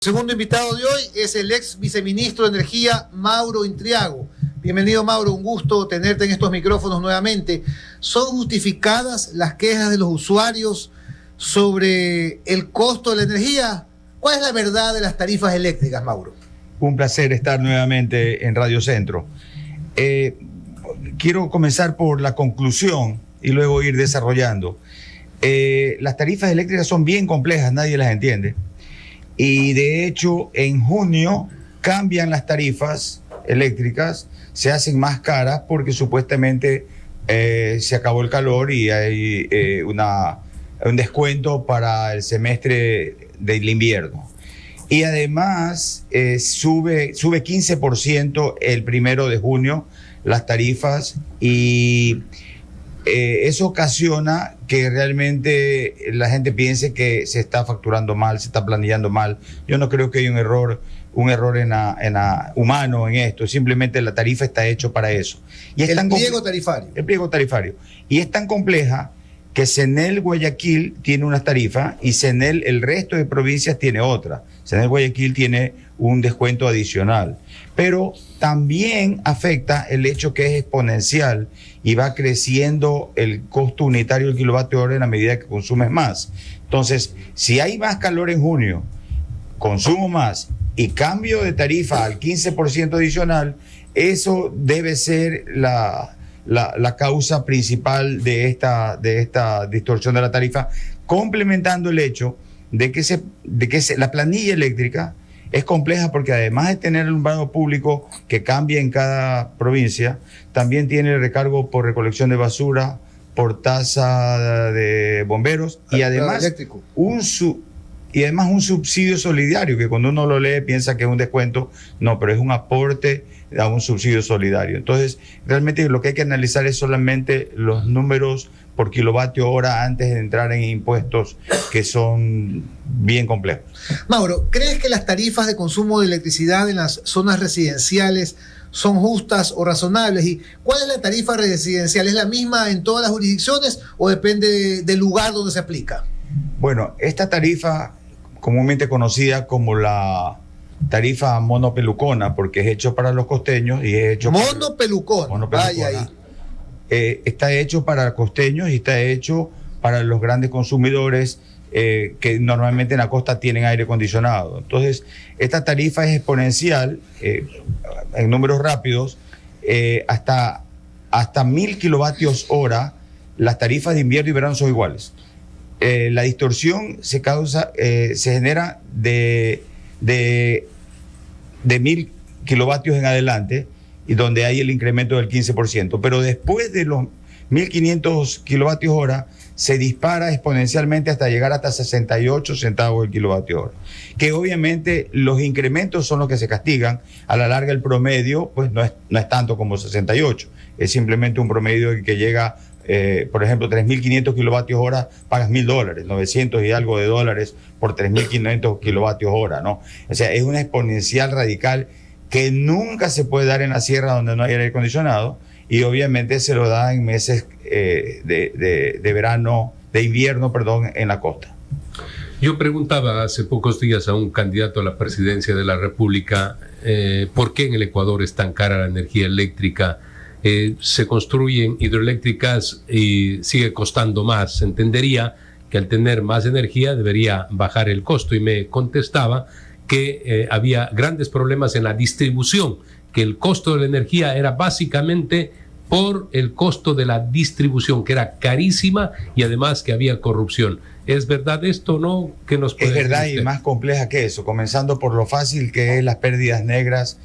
Segundo invitado de hoy es el ex viceministro de Energía, Mauro Intriago. Bienvenido, Mauro, un gusto tenerte en estos micrófonos nuevamente. ¿Son justificadas las quejas de los usuarios sobre el costo de la energía? ¿Cuál es la verdad de las tarifas eléctricas, Mauro? Un placer estar nuevamente en Radio Centro. Quiero comenzar por la conclusión y luego ir desarrollando. Las tarifas eléctricas son bien complejas, nadie las entiende. Y de hecho, en junio cambian las tarifas eléctricas, se hacen más caras porque supuestamente se acabó el calor y hay un descuento para el semestre del invierno. Y además sube 15% el 1 de junio las tarifas y eso ocasiona que realmente la gente piense que se está facturando mal, se está planillando mal. Yo no creo que haya un error humano en esto, simplemente la tarifa está hecho para eso. Y es el pliego tarifario. El pliego tarifario. Y es tan compleja que CENEL Guayaquil tiene una tarifa y CENEL el resto de provincias tiene otra. CENEL Guayaquil tiene un descuento adicional. Pero también afecta el hecho que es exponencial y va creciendo el costo unitario del kilovatio hora en la medida que consumes más. Entonces, si hay más calor en junio, consumo más y cambio de tarifa al 15% adicional, eso debe ser la causa principal de esta distorsión de la tarifa, complementando el hecho de que la planilla eléctrica es compleja porque además de tener el alumbrado público que cambia en cada provincia, también tiene el recargo por recolección de basura, por tasa de bomberos y además un subsidio solidario, que cuando uno lo lee piensa que es un descuento, no, pero es un aporte a un subsidio solidario. Entonces, realmente lo que hay que analizar es solamente los números por kilovatio hora antes de entrar en impuestos que son bien complejos. Mauro, ¿crees que las tarifas de consumo de electricidad en las zonas residenciales son justas o razonables? ¿Y cuál es la tarifa residencial? ¿Es la misma en todas las jurisdicciones o depende del lugar donde se aplica? Bueno, esta tarifa, comúnmente conocida como la tarifa monopelucona, porque es hecho para los costeños y es hecho monopelucona. Vaya ahí. Está hecho para costeños y está hecho para los grandes consumidores que normalmente en la costa tienen aire acondicionado. Entonces, esta tarifa es exponencial en números rápidos, hasta 1000 kilovatios hora. Las tarifas de invierno y verano son iguales. La distorsión se genera de 1000 kilovatios en adelante, y donde hay el incremento del 15%. Pero después de los 1500 kilovatios hora, se dispara exponencialmente hasta llegar hasta 68 centavos el kilovatio hora. Que obviamente los incrementos son los que se castigan. A la larga el promedio pues no es tanto como 68. Es simplemente un promedio que llega, por ejemplo, 3.500 kilovatios hora, pagas $1.000, 900 y algo de dólares por 3.500 kilovatios hora, ¿no? O sea, es una exponencial radical que nunca se puede dar en la sierra donde no hay aire acondicionado, y obviamente se lo da en meses de invierno, en la costa. Yo preguntaba hace pocos días a un candidato a la presidencia de la República por qué en el Ecuador es tan cara la energía eléctrica. Se construyen hidroeléctricas y sigue costando más. Entendería que al tener más energía debería bajar el costo, y me contestaba que había grandes problemas en la distribución, que el costo de la energía era básicamente por el costo de la distribución, que era carísima, y además que había corrupción. ¿Es verdad esto o no? ¿Qué nos puede decir? Es verdad, y más compleja que eso, comenzando por lo fácil que es las pérdidas negras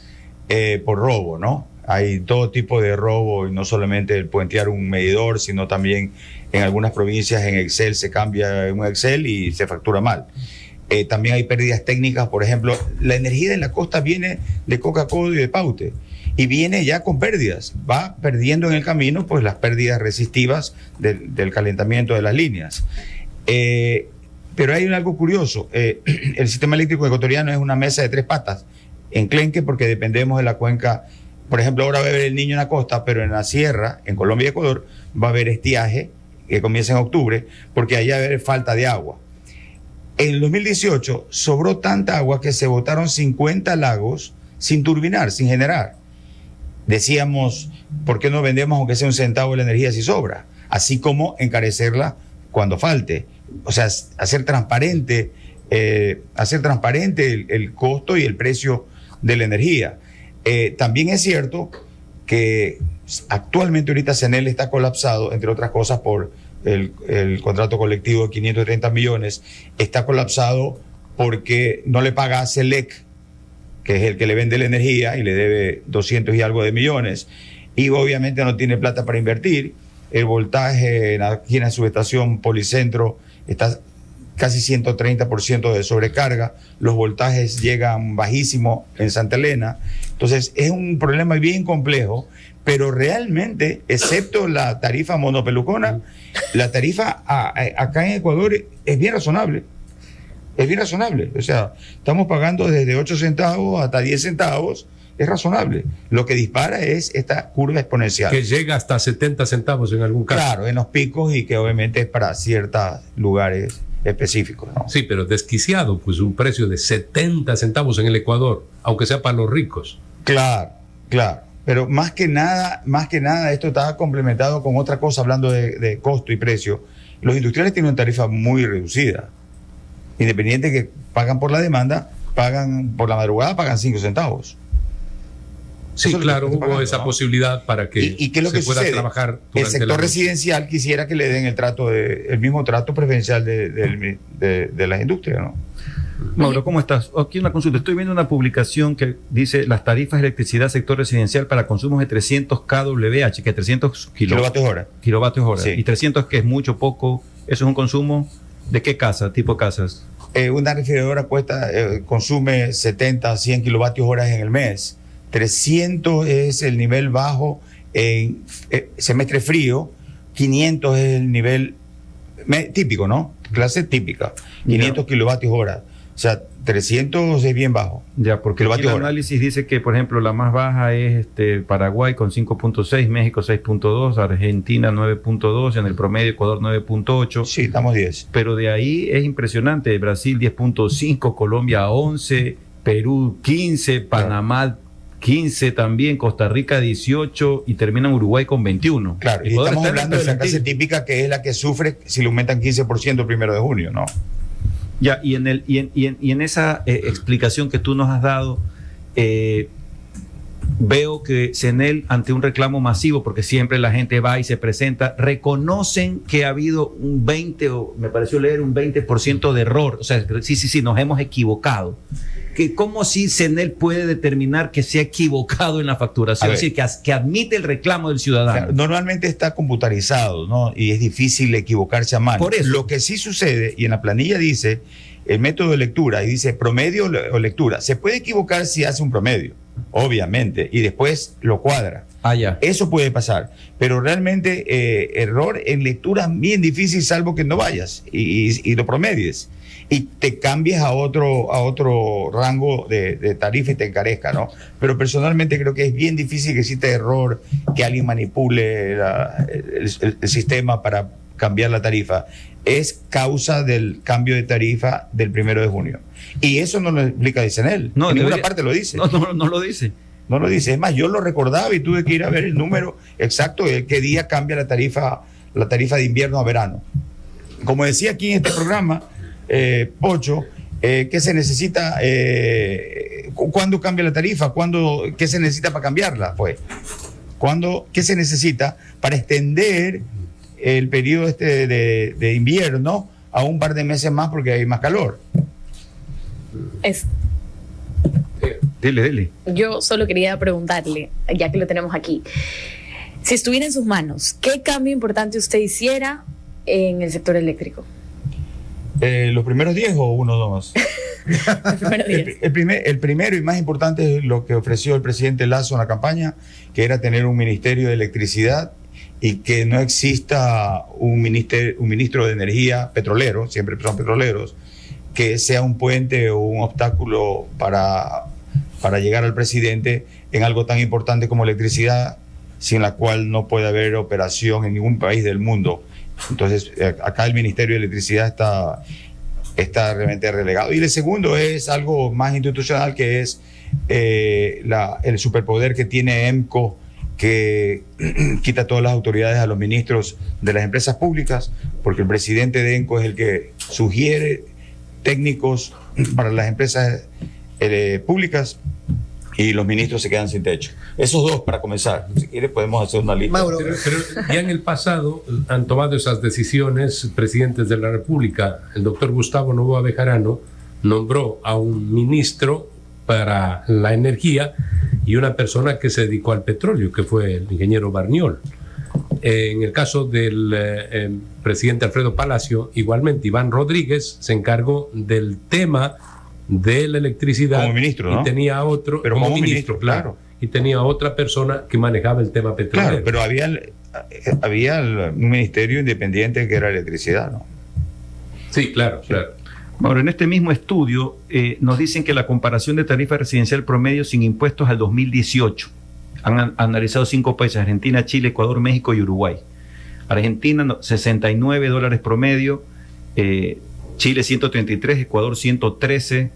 por robo, ¿no? Hay todo tipo de robo, y no solamente el puentear un medidor, sino también en algunas provincias en Excel se cambia un Excel y se factura mal. También hay pérdidas técnicas. Por ejemplo, la energía en la costa viene de Coca-Cola y de Paute, y viene ya con pérdidas, va perdiendo en el camino pues las pérdidas resistivas del calentamiento de las líneas. Pero hay algo curioso, el sistema eléctrico ecuatoriano es una mesa de 3 patas, enclenque, porque dependemos de la cuenca. Por ejemplo, ahora va a haber el Niño en la costa, pero en la sierra, en Colombia y Ecuador, va a haber estiaje que comienza en octubre, porque allá va a haber falta de agua. En el 2018 sobró tanta agua que se botaron 50 lagos sin turbinar, sin generar. Decíamos, ¿por qué no vendemos aunque sea un centavo de la energía si sobra? Así como encarecerla cuando falte. O sea, hacer transparente el costo y el precio de la energía. También es cierto que actualmente ahorita CENEL está colapsado, entre otras cosas por el contrato colectivo de 530 millones, está colapsado porque no le paga a CELEC, que es el que le vende la energía y le debe 200 y algo de millones, y obviamente no tiene plata para invertir. El voltaje aquí en la subestación Policentro está casi 130% de sobrecarga, los voltajes llegan bajísimos en Santa Elena. Entonces es un problema bien complejo, pero realmente, excepto la tarifa monopelucona, la tarifa acá en Ecuador es bien razonable. Es bien razonable. O sea, estamos pagando desde 8 centavos hasta 10 centavos. Es razonable. Lo que dispara es esta curva exponencial. Que llega hasta 70 centavos en algún caso. Claro, en los picos, y que obviamente es para ciertos lugares específicos, ¿no? Sí, pero desquiciado, pues un precio de 70 centavos en el Ecuador, aunque sea para los ricos. Claro, claro. Pero más que nada, esto está complementado con otra cosa, hablando de costo y precio. Los industriales tienen una tarifa muy reducida. Independiente que pagan por la demanda, pagan por la madrugada, pagan 5 centavos. Sí, claro, hubo pagando, esa ¿no? posibilidad para que ¿Y qué es lo se que pueda sucede? trabajar durante el sector la noche. residencial quisiera que le den el mismo trato preferencial de las industrias, ¿no? Mauro, ¿cómo estás? Aquí una consulta. Estoy viendo una publicación que dice las tarifas de electricidad sector residencial para consumos de 300 kWh, que es 300 kilovatios hora. Sí. Y 300, que es mucho, poco. ¿Eso es un consumo de qué casa, tipo de casas? Una refrigeradora consume 70, 100 kilovatios horas en el mes. 300 es el nivel bajo en semestre frío, 500 es el nivel típico, ¿no? Clase típica, 500 kilovatios hora. O sea, 300 es bien bajo. Ya, porque aquí el Kilovatios hora. análisis dice que, por ejemplo, la más baja es Paraguay con 5.6, México 6.2, Argentina 9.2, en el promedio Ecuador 9.8. Sí, estamos 10. Pero de ahí es impresionante. Brasil 10.5, Colombia 11, Perú 15, Panamá 15 también, Costa Rica 18 y termina en Uruguay con 21. Claro, y Ecuador estamos está en hablando de la clase percentil. típica, que es la que sufre si le aumentan 15% el 1 de junio, ¿no? Ya, y en esa explicación que tú nos has dado, veo que CENEL, ante un reclamo masivo, porque siempre la gente va y se presenta, reconocen que ha habido un 20, o me pareció leer un 20% de error. O sea, sí, nos hemos equivocado. ¿Cómo si CENEL puede determinar que se ha equivocado en la facturación? Es decir, que admite el reclamo del ciudadano. Claro, normalmente está computarizado, ¿no? Y es difícil equivocarse a mano. Por eso. Lo que sí sucede, y en la planilla dice el método de lectura, y dice promedio o lectura. Se puede equivocar si hace un promedio, obviamente, y después lo cuadra. Ya. Eso puede pasar, pero realmente error en lectura es bien difícil, salvo que no vayas y lo promedies y te cambies a otro rango de tarifa y te encarezca, ¿no? Pero personalmente creo que es bien difícil que exista error, que alguien manipule el sistema para cambiar la tarifa. Es causa del cambio de tarifa del 1 de junio. Y eso no lo explica CENEL. No, en ninguna parte lo dice. No lo dice. No lo dice. Es más, yo lo recordaba y tuve que ir a ver el número exacto de qué día cambia la tarifa de invierno a verano. Como decía aquí en este programa, Pocho, ¿qué se necesita? ¿Cuándo cambia la tarifa? ¿Qué se necesita para cambiarla? Pues, ¿qué se necesita para extender el periodo de invierno a un par de meses más porque hay más calor? Dile. Yo solo quería preguntarle, ya que lo tenemos aquí, si estuviera en sus manos, ¿qué cambio importante usted hiciera en el sector eléctrico? ¿Los primeros 10 o uno o dos? Los primeros 10. El primero y más importante es lo que ofreció el presidente Lasso en la campaña, que era tener un ministerio de electricidad y que no exista un ministro de energía petrolero, siempre son petroleros, que sea un puente o un obstáculo para llegar al presidente en algo tan importante como electricidad, sin la cual no puede haber operación en ningún país del mundo. Entonces, acá el Ministerio de Electricidad está realmente relegado. Y el segundo es algo más institucional, que es el superpoder que tiene EMCO, que quita todas las autoridades a los ministros de las empresas públicas, porque el presidente de EMCO es el que sugiere técnicos para las empresas públicas, y los ministros se quedan sin techo. Esos dos, para comenzar. Si quieres podemos hacer una lista. Mauro. Pero ya en el pasado han tomado esas decisiones presidentes de la República. El doctor Gustavo Noboa Bejarano nombró a un ministro para la energía y una persona que se dedicó al petróleo, que fue el ingeniero Barniol. En el caso del presidente Alfredo Palacio, igualmente Iván Rodríguez se encargó del tema de la electricidad. Como ministro, ¿no? Y tenía otro, pero como ministro, claro. Y tenía otra persona que manejaba el tema petrolero. Claro, pero había un ministerio independiente que era electricidad, ¿no? Sí, claro, Sí. claro. Ahora, en este mismo estudio nos dicen que la comparación de tarifa residencial promedio sin impuestos al 2018, han analizado 5 países: Argentina, Chile, Ecuador, México y Uruguay. Argentina, $69 promedio, Chile 133, Ecuador 113,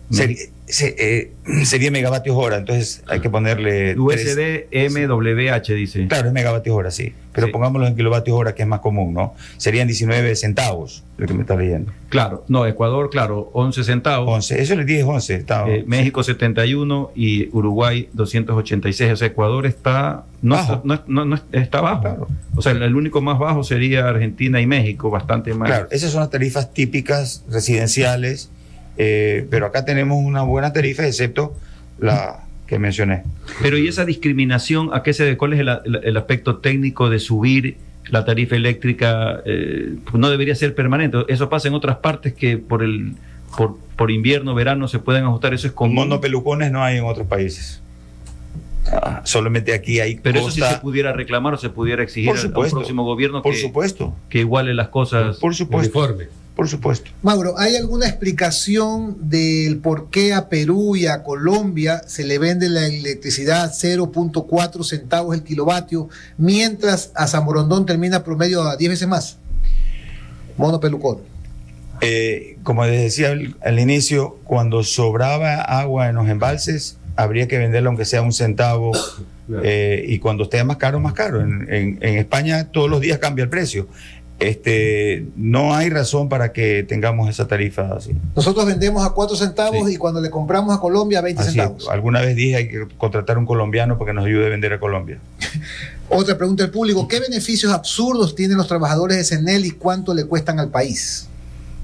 Sería megavatios hora, entonces hay que ponerle USD MWH dice. Claro, es megavatios hora, sí, pero Sí. pongámoslo en kilovatios hora, que es más común, ¿no? Serían 19 centavos, lo que me está leyendo. Claro, no, Ecuador, claro, 11 centavos. 11, eso les dije 11. Está, México 71 y Uruguay 286. O sea, Ecuador está Bajo. Está bajo. Claro. O sea, el único más bajo sería Argentina y México, bastante más. Claro, esas son las tarifas típicas residenciales, pero acá tenemos una buena tarifa, excepto la que mencioné. Pero ¿y esa discriminación a qué se debe? ¿Cuál es el aspecto técnico de subir la tarifa eléctrica? No debería ser permanente. Eso pasa en otras partes que por invierno, verano se pueden ajustar. Eso es común. Monopelucones no hay en otros países. Solamente aquí hay Pero costa. eso sí se pudiera reclamar o se pudiera exigir Por al supuesto. próximo gobierno Por supuesto. que iguale las cosas. Por supuesto. Uniforme. Por supuesto. Mauro, ¿hay alguna explicación del por qué a Perú y a Colombia se le vende la electricidad 0.4 centavos el kilovatio, mientras a San Borondón termina promedio a 10 veces más? Mono pelucón. Como les decía al inicio, cuando sobraba agua en los embalses, habría que venderla aunque sea un centavo, y cuando esté más caro, más caro. En España todos los días cambia el precio. No hay razón para que tengamos esa tarifa así. Nosotros vendemos a 4 centavos Sí. y cuando le compramos a Colombia a 20 Así es. centavos. Alguna vez dije hay que contratar un colombiano para que nos ayude a vender a Colombia. Otra pregunta del público: ¿qué beneficios absurdos tienen los trabajadores de CENEL y cuánto le cuestan al país?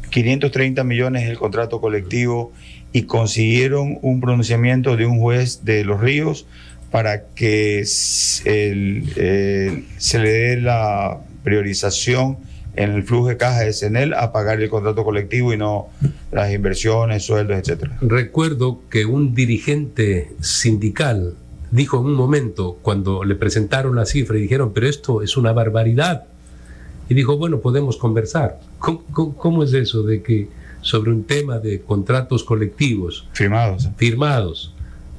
530 millones es el contrato colectivo, y consiguieron un pronunciamiento de un juez de Los Ríos para que se le dé la priorización en el flujo de caja de CENEL a pagar el contrato colectivo y no las inversiones, sueldos, etcétera. Recuerdo que un dirigente sindical dijo en un momento, cuando le presentaron la cifra y dijeron, pero esto es una barbaridad, y dijo, bueno, podemos conversar. ¿Cómo es eso de que sobre un tema de contratos colectivos firmados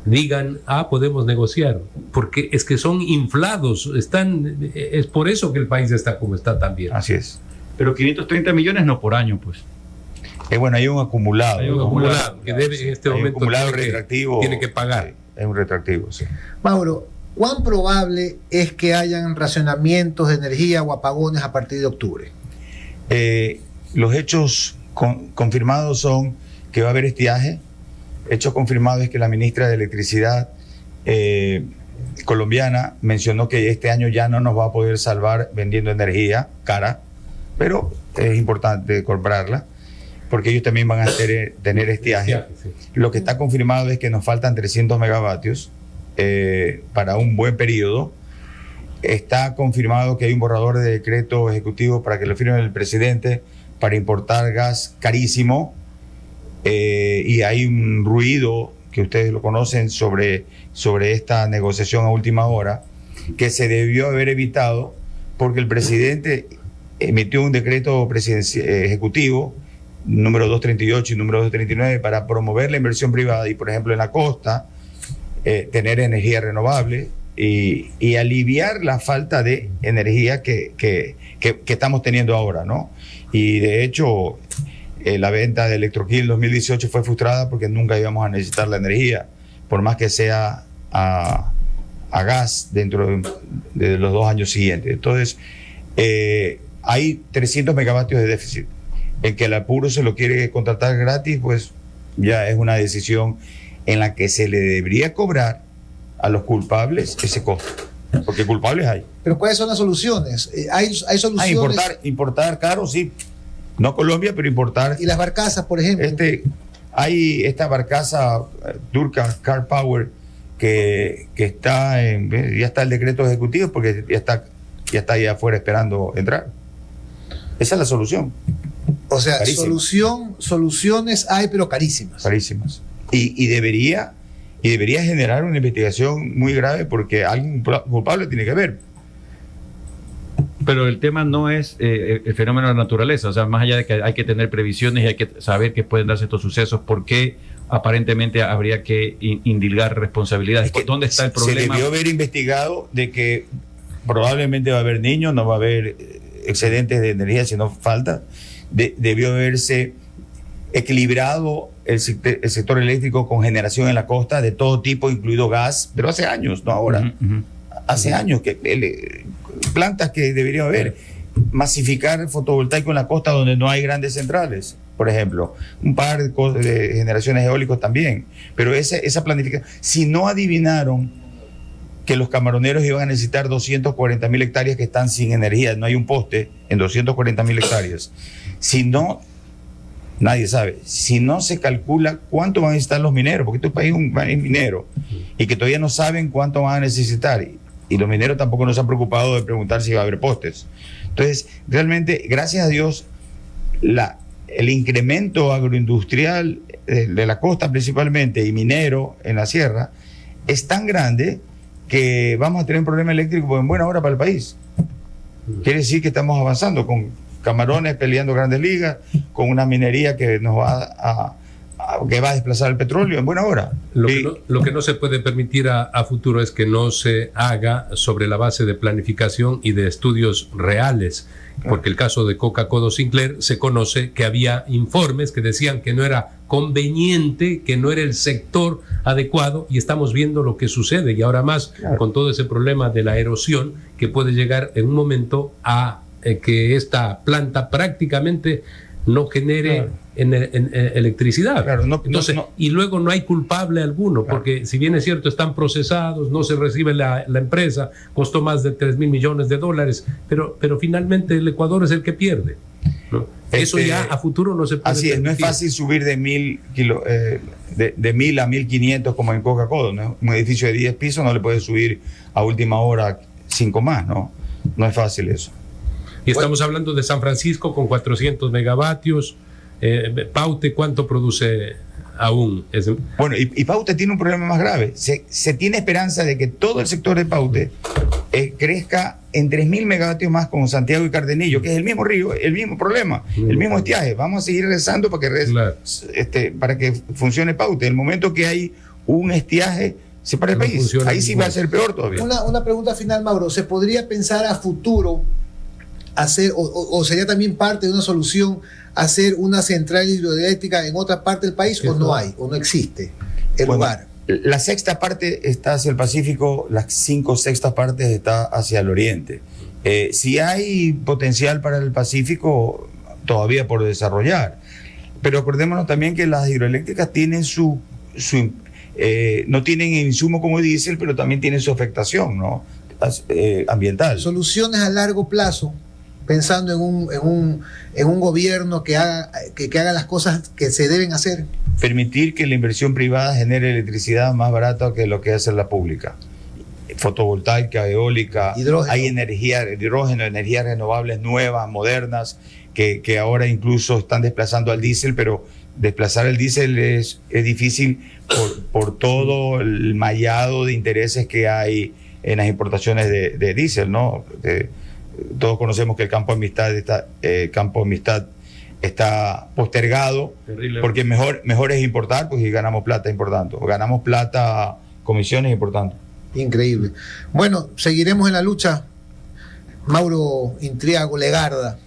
digan, podemos negociar? Porque es que son inflados, es por eso que el país está como está también. Así es. Pero 530 millones no por año, pues. Bueno, hay un acumulado. Hay un ¿no? acumulado que debe en este Hay un momento acumulado tiene que- retroactivo. tiene que pagar. Sí, es un retroactivo, sí. Mauro, ¿cuán probable es que hayan racionamientos de energía o apagones a partir de octubre? Los hechos confirmados son que va a haber estiaje. Hechos confirmados es que la ministra de Electricidad colombiana mencionó que este año ya no nos va a poder salvar vendiendo energía cara, pero es importante comprarla porque ellos también van a tener estiaje. Sí. Lo que está confirmado es que nos faltan 300 megavatios para un buen periodo. Está confirmado que hay un borrador de decreto ejecutivo para que lo firme el presidente para importar gas carísimo, y hay un ruido que ustedes lo conocen sobre esta negociación a última hora que se debió haber evitado porque el presidente emitió un decreto ejecutivo número 238 y número 239 para promover la inversión privada y, por ejemplo, en la costa tener energía renovable y aliviar la falta de energía que estamos teniendo ahora, ¿no? Y de hecho la venta de Electroquil 2018 fue frustrada porque nunca íbamos a necesitar la energía, por más que sea a gas dentro de los 2 años siguientes. Entonces, hay 300 megavatios de déficit. El que el apuro se lo quiere contratar gratis, pues ya es una decisión en la que se le debería cobrar a los culpables ese costo, porque culpables hay. Pero ¿cuáles son las soluciones? ¿Hay soluciones? Importar caro, sí. No Colombia, pero importar. Y las barcazas, por ejemplo. Hay esta barcaza turca, Car Power, que está ya está el decreto ejecutivo porque ya está allá afuera esperando entrar. Esa es la solución. O sea, Carísima. soluciones hay, pero carísimas. Carísimas. Y debería generar una investigación muy grave porque alguien culpable tiene que haber. Pero el tema no es el fenómeno de la naturaleza, o sea, más allá de que hay que tener previsiones y hay que saber que pueden darse estos sucesos, ¿por qué aparentemente habría que indilgar responsabilidades? ¿Dónde está el problema? Se debió haber investigado de que probablemente va a haber niños, no va a haber excedentes de energía si no falta. Debió haberse equilibrado el sector eléctrico con generación en la costa de todo tipo, incluido gas, pero hace años, no ahora. Hace años que plantas que debería haber. Masificar fotovoltaico en la costa donde no hay grandes centrales, por ejemplo. Un par de generaciones eólicas también. Pero esa planificación, si no adivinaron que los camaroneros iban a necesitar 240.000 hectáreas que están sin energía, no hay un poste en 240.000 hectáreas. Si no, nadie sabe. Si no se calcula cuánto van a necesitar los mineros, porque este país es un país minero, y que todavía no saben cuánto van a necesitar. Y los mineros tampoco nos han preocupado de preguntar si va a haber postes. Entonces, realmente, gracias a Dios, el incremento agroindustrial de la costa principalmente y minero en la sierra es tan grande que vamos a tener un problema eléctrico en buena hora para el país. Quiere decir que estamos avanzando con camarones peleando grandes ligas, con una minería que nos va que va a desplazar el petróleo en buena hora. Lo que no se puede permitir a futuro es que no se haga sobre la base de planificación y de estudios reales, porque el caso de Coca-Cola Sinclair se conoce que había informes que decían que no era conveniente, que no era el sector adecuado, y estamos viendo lo que sucede, y ahora más con todo ese problema de la erosión que puede llegar en un momento a que esta planta prácticamente no genere electricidad. Entonces, y luego no hay culpable alguno, porque si bien es cierto, están procesados, no se recibe la empresa, costó más de 3.000 millones de dólares, pero finalmente el Ecuador es el que pierde, ¿no? Eso ya a futuro no se puede así es, no es fácil subir de 1.000 a 1.500 como en Coca-Cola, ¿no? Un edificio de 10 pisos no le puede subir a última hora 5 más, ¿no? No es fácil eso. Y estamos hablando de San Francisco con 400 megavatios. Paute, ¿cuánto produce aún? Bueno, y Paute tiene un problema más grave. Se tiene esperanza de que todo el sector de Paute crezca en 3.000 megavatios más con Santiago y Cardenillo, que es el mismo río, el mismo problema, el mismo estiaje. Vamos a seguir rezando para que funcione Paute. El momento que hay un estiaje separa el país. Ahí sí va a ser peor todavía. Una pregunta final, Mauro. ¿Se podría pensar a futuro hacer, o sería también parte de una solución, hacer una central hidroeléctrica en otra parte del país, o no hay, o no existe el lugar? La sexta parte está hacia el Pacífico, las 5/6 partes está hacia el oriente. Si hay potencial para el Pacífico, todavía por desarrollar. Pero acordémonos también que las hidroeléctricas tienen no tienen insumo como diésel, pero también tienen su afectación, ¿no? Ambiental. Soluciones a largo plazo, pensando en un gobierno que haga las cosas que se deben hacer. Permitir que la inversión privada genere electricidad más barata que lo que hace la pública. Fotovoltaica, eólica, hidrógeno. Hay hidrógeno, energías renovables nuevas, modernas, que ahora incluso están desplazando al diésel, pero desplazar el diésel es difícil por todo el mallado de intereses que hay en las importaciones de diésel, ¿no? Todos conocemos que el campo de amistad está postergado. Terrible. Porque mejor es importar, pues, y ganamos plata importando. Ganamos plata, comisiones importando. Increíble. Bueno, seguiremos en la lucha. Mauro Intriago Legarda,